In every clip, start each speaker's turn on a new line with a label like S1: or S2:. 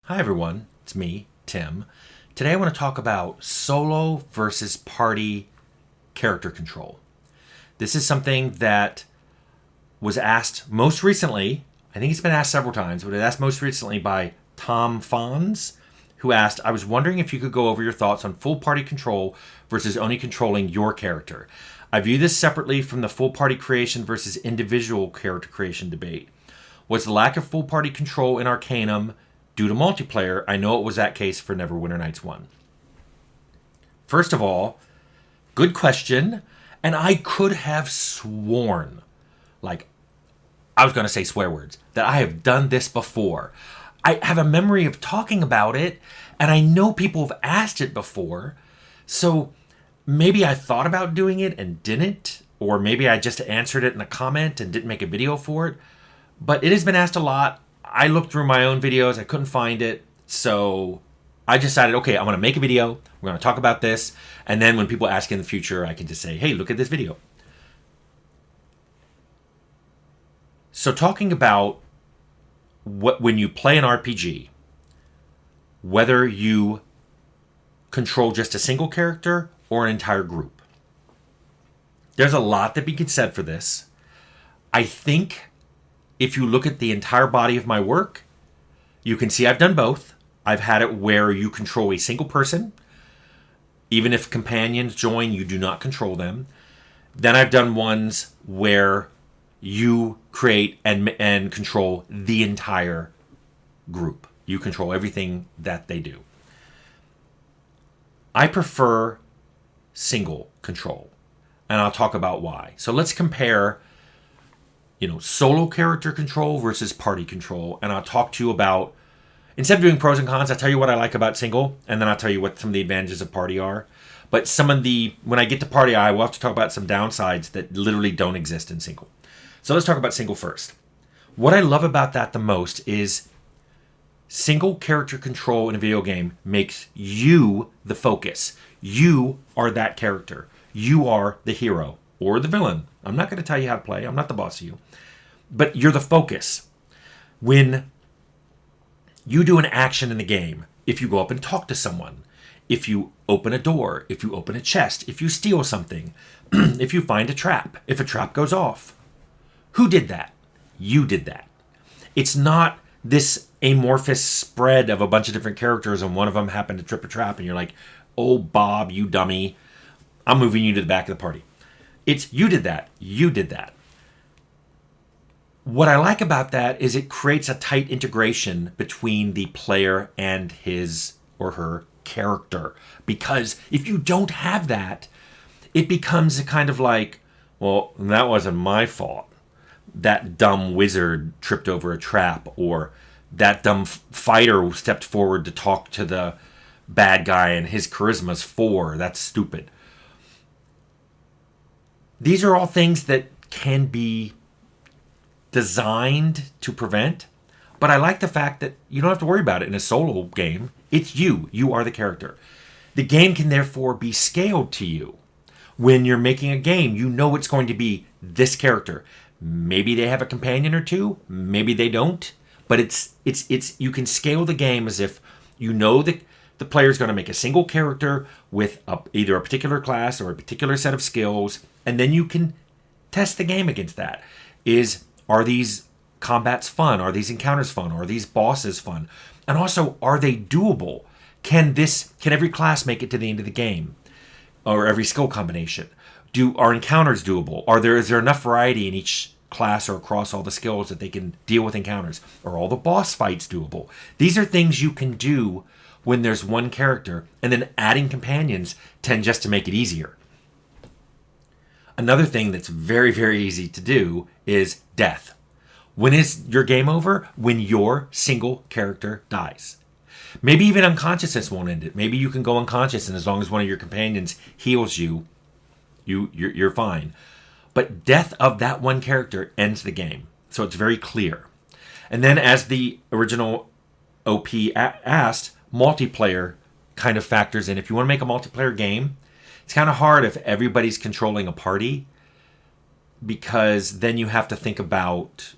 S1: Hi everyone, it's me, Tim. Today I want to talk about solo versus party character control. This is something that was asked most recently, I think it's been asked several times, but it was asked most recently by Tom Fons, who asked, I was wondering if you could go over your thoughts on full party control versus only controlling your character. I view this separately from the full party creation versus individual character creation debate. Was the lack of full party control in Arcanum due to multiplayer? I know it was that case for Neverwinter Nights 1. First of all, good question. And I could have sworn, like, I was going to say swear words, that I have done this before. I have a memory of talking about it, and I know people have asked it before. So maybe I thought about doing it and didn't, or maybe I just answered it in a comment and didn't make a video for it. But it has been asked a lot. I looked through my own videos. I couldn't find it. So I decided, okay, I'm going to make a video. We're going to talk about this. And then when people ask in the future, I can just say, hey, look at this video. So talking about when you play an RPG, whether you control just a single character or an entire group. There's a lot that can be said for this. I think if you look at the entire body of my work, you can see I've done both. I've had it where you control a single person. Even if companions join, you do not control them. Then I've done ones where you create and control the entire group. You control everything that they do. I prefer single control, and I'll talk about why. So let's compare solo character control versus party control. And I'll talk to you about, instead of doing pros and cons, I'll tell you what I like about single, and then I'll tell you what some of the advantages of party are. But when I get to party, I will have to talk about some downsides that literally don't exist in single. So let's talk about single first. What I love about that the most is single character control in a video game makes you the focus. You are that character. You are the hero or the villain. I'm not going to tell you how to play. I'm not the boss of you. But you're the focus. When you do an action in the game, if you go up and talk to someone, if you open a door, if you open a chest, if you steal something, if you find a trap, if a trap goes off, who did that? You did that. It's not this amorphous spread of a bunch of different characters and one of them happened to trip a trap and you're like, oh, Bob, you dummy, I'm moving you to the back of the party. It's you did that. You did that. What I like about that is it creates a tight integration between the player and his or her character. Because if you don't have that, it becomes a kind of like, well, that wasn't my fault. That dumb wizard tripped over a trap, or that dumb fighter stepped forward to talk to the bad guy and his charisma's 4. That's stupid. These are all things that can be designed to prevent, but I like the fact that you don't have to worry about it in a solo game. It's you. You are the character. The game can therefore be scaled to you. When you're making a game, you know it's going to be this character. Maybe they have a companion or two, maybe they don't, but it's you can scale the game as if you know that the player is going to make a single character with either a particular class or a particular set of skills, and then you can test the game against that. Are these combats fun? Are these encounters fun? Are these bosses fun? And also, are they doable? Can every class make it to the end of the game? Or every skill combination? Are encounters doable? Is there enough variety in each class or across all the skills that they can deal with encounters? Are all the boss fights doable? These are things you can do when there's one character, and then adding companions tend just to make it easier. Another thing that's very, very easy to do is death. When is your game over? When your single character dies. Maybe even unconsciousness won't end it. Maybe you can go unconscious, and as long as one of your companions heals you, you're fine. But death of that one character ends the game. So it's very clear. And then, as the original OP asked, multiplayer kind of factors in. If you want to make a multiplayer game, it's kind of hard if everybody's controlling a party, because then you have to think about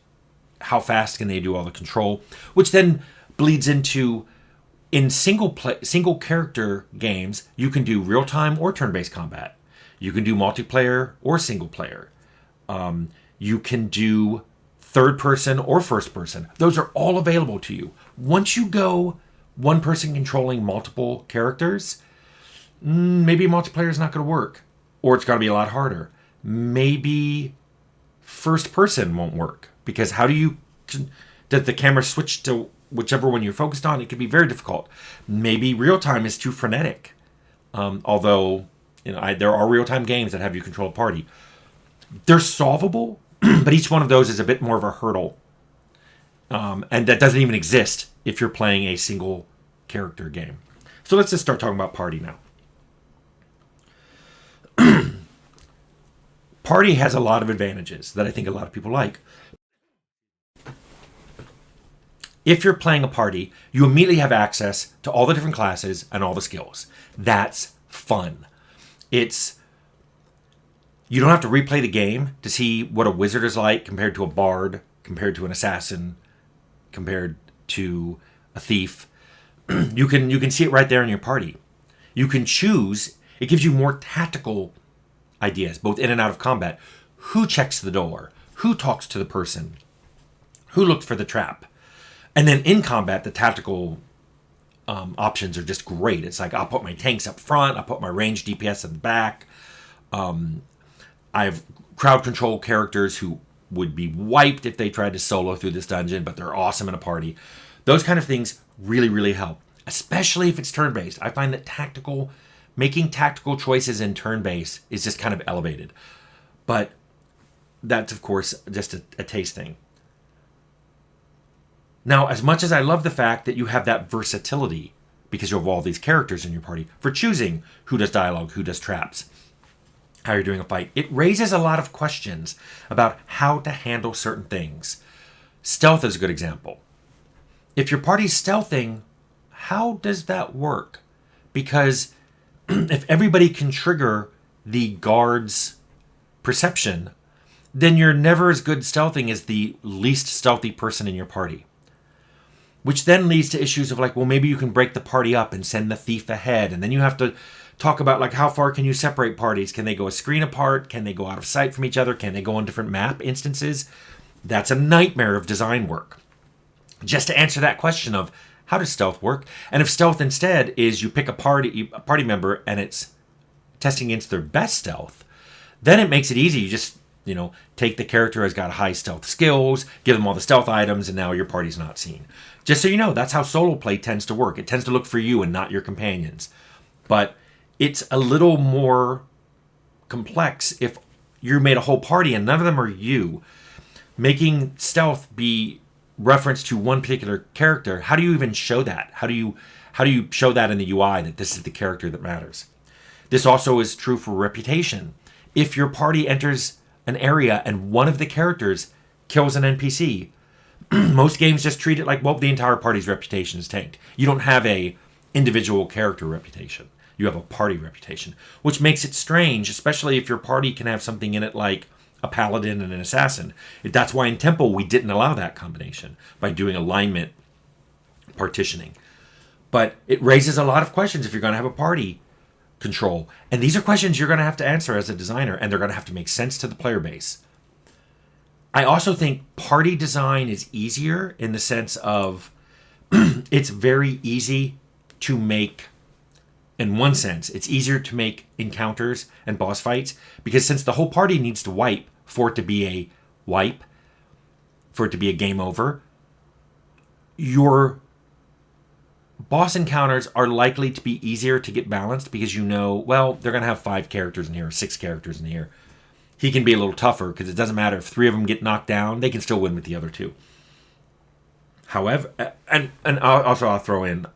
S1: how fast can they do all the control, which then bleeds into In single character games, you can do real time or turn based combat. You can do multiplayer or single player. You can do third person or first person. Those are all available to you. Once you go one person controlling multiple characters, maybe multiplayer is not going to work, or it's going to be a lot harder. Maybe first person won't work, because how do you does the camera switch to whichever one you're focused on? It can be very difficult. Maybe real time is too frenetic. Although there are real time games that have you control a party. They're solvable, but each one of those is a bit more of a hurdle, and that doesn't even exist if you're playing a single character game. So let's just start talking about party now. Party has a lot of advantages that I think a lot of people like. If you're playing a party, you immediately have access to all the different classes and all the skills. That's fun. You don't have to replay the game to see what a wizard is like compared to a bard, compared to an assassin, compared to a thief. You can see it right there in your party. You can choose. It gives you more tactical ideas, both in and out of combat. Who checks the door? Who talks to the person? Who looked for the trap? And then in combat, the tactical options are just great. It's like, I'll put my tanks up front. I'll put my ranged DPS in the back. I have crowd control characters who would be wiped if they tried to solo through this dungeon, but they're awesome in a party. Those kind of things really, really help, especially if it's turn-based. I find that making tactical choices in turn-based is just kind of elevated. But that's, of course, just a taste thing. Now, as much as I love the fact that you have that versatility, because you have all these characters in your party, for choosing who does dialogue, who does traps, how you're doing a fight, it raises a lot of questions about how to handle certain things. Stealth is a good example. If your party's stealthing, how does that work? Because if everybody can trigger the guard's perception, then you're never as good stealthing as the least stealthy person in your party. Which then leads to issues of like, well, maybe you can break the party up and send the thief ahead. And then you have to talk about like, how far can you separate parties? Can they go a screen apart? Can they go out of sight from each other? Can they go on different map instances? That's a nightmare of design work. Just to answer that question of how does stealth work? And if stealth instead is you pick a party member and it's testing against their best stealth, then it makes it easy. You just, take the character who's got high stealth skills, give them all the stealth items, and now your party's not seen. Just so you know, that's how solo play tends to work. It tends to look for you and not your companions. But it's a little more complex if you made a whole party and none of them are you. Making stealth be reference to one particular character, how do you even show that? How do you show that in the UI that this is the character that matters? This also is true for reputation. If your party enters an area and one of the characters kills an NPC, most games just treat it like, well, the entire party's reputation is tanked. You don't have a individual character reputation. You have a party reputation, which makes it strange, especially if your party can have something in it like a paladin and an assassin. That's why in Temple we didn't allow that combination by doing alignment partitioning. But it raises a lot of questions if you're going to have a party control. And these are questions you're going to have to answer as a designer, and they're going to have to make sense to the player base. I also think party design is easier in the sense of it's very easy to make, in one sense, it's easier to make encounters and boss fights, because since the whole party needs to wipe for it to be a wipe, for it to be a game over, your boss encounters are likely to be easier to get balanced because well, they're going to have 5 characters in here, or 6 characters in here. He can be a little tougher because it doesn't matter if 3 of them get knocked down, they can still win with the other 2. However, and I'll throw in,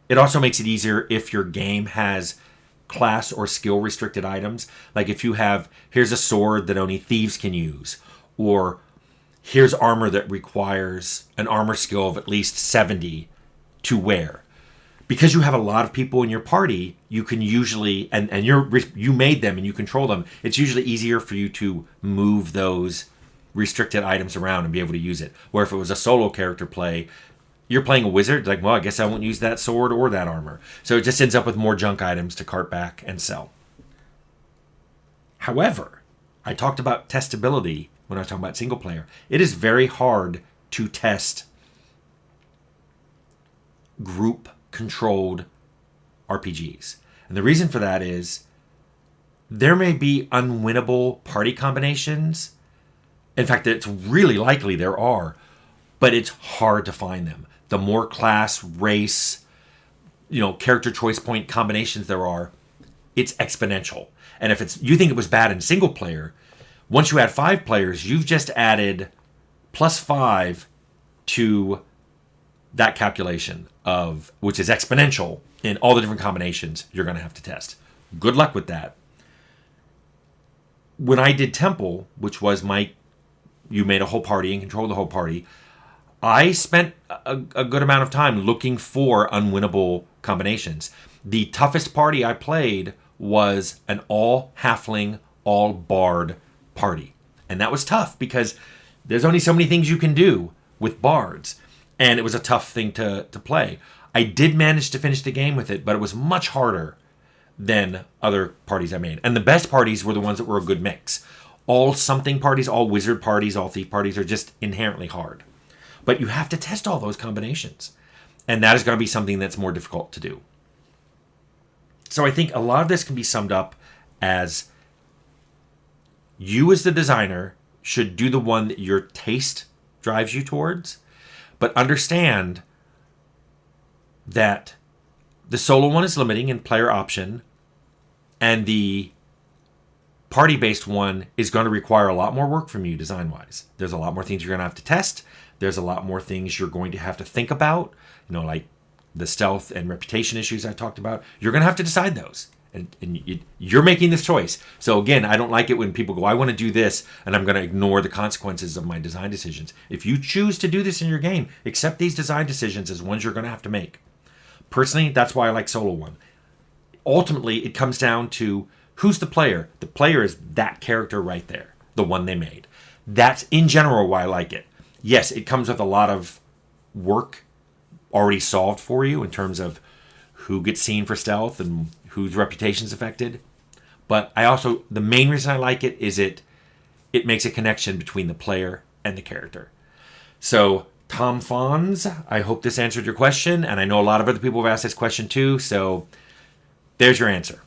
S1: it also makes it easier if your game has class or skill restricted items. Like if you have, here's a sword that only thieves can use, or here's armor that requires an armor skill of at least 70 to wear. Because you have a lot of people in your party, you can usually, and you made them and you control them, it's usually easier for you to move those restricted items around and be able to use it. Where if it was a solo character play, you're playing a wizard, like, well, I guess I won't use that sword or that armor. So it just ends up with more junk items to cart back and sell. However, I talked about testability when I was talking about single player. It is very hard to test group controlled RPGs. And the reason for that is there may be unwinnable party combinations. In fact, it's really likely there are, but it's hard to find them. The more class, race, character choice point combinations there are, it's exponential. And if you think it was bad in single player, once you add 5 players, you've just added +5 to that calculation which is exponential in all the different combinations you're going to have to test. Good luck with that. When I did Temple, which was you made a whole party and controlled the whole party, I spent a good amount of time looking for unwinnable combinations. The toughest party I played was an all halfling, all bard party. And that was tough because there's only so many things you can do with bards. And it was a tough thing to play. I did manage to finish the game with it, but it was much harder than other parties I made. And the best parties were the ones that were a good mix. All something parties, all wizard parties, all thief parties are just inherently hard. But you have to test all those combinations. And that is going to be something that's more difficult to do. So I think a lot of this can be summed up as you as the designer should do the one that your taste drives you towards, but understand that the solo one is limiting in player option, and the party-based one is going to require a lot more work from you design-wise. There's a lot more things you're going to have to test. There's a lot more things you're going to have to think about, like the stealth and reputation issues I talked about. You're going to have to decide those. And you're making this choice. So again, I don't like it when people go, I want to do this, and I'm going to ignore the consequences of my design decisions. If you choose to do this in your game, accept these design decisions as ones you're going to have to make. Personally, that's why I like Solo 1. Ultimately, it comes down to who's the player. The player is that character right there, the one they made. That's in general why I like it. Yes, it comes with a lot of work already solved for you in terms of who gets seen for stealth and whose reputation's affected. But the main reason I like it is it makes a connection between the player and the character. So, Tom Fons, I hope this answered your question, and I know a lot of other people have asked this question too, so there's your answer.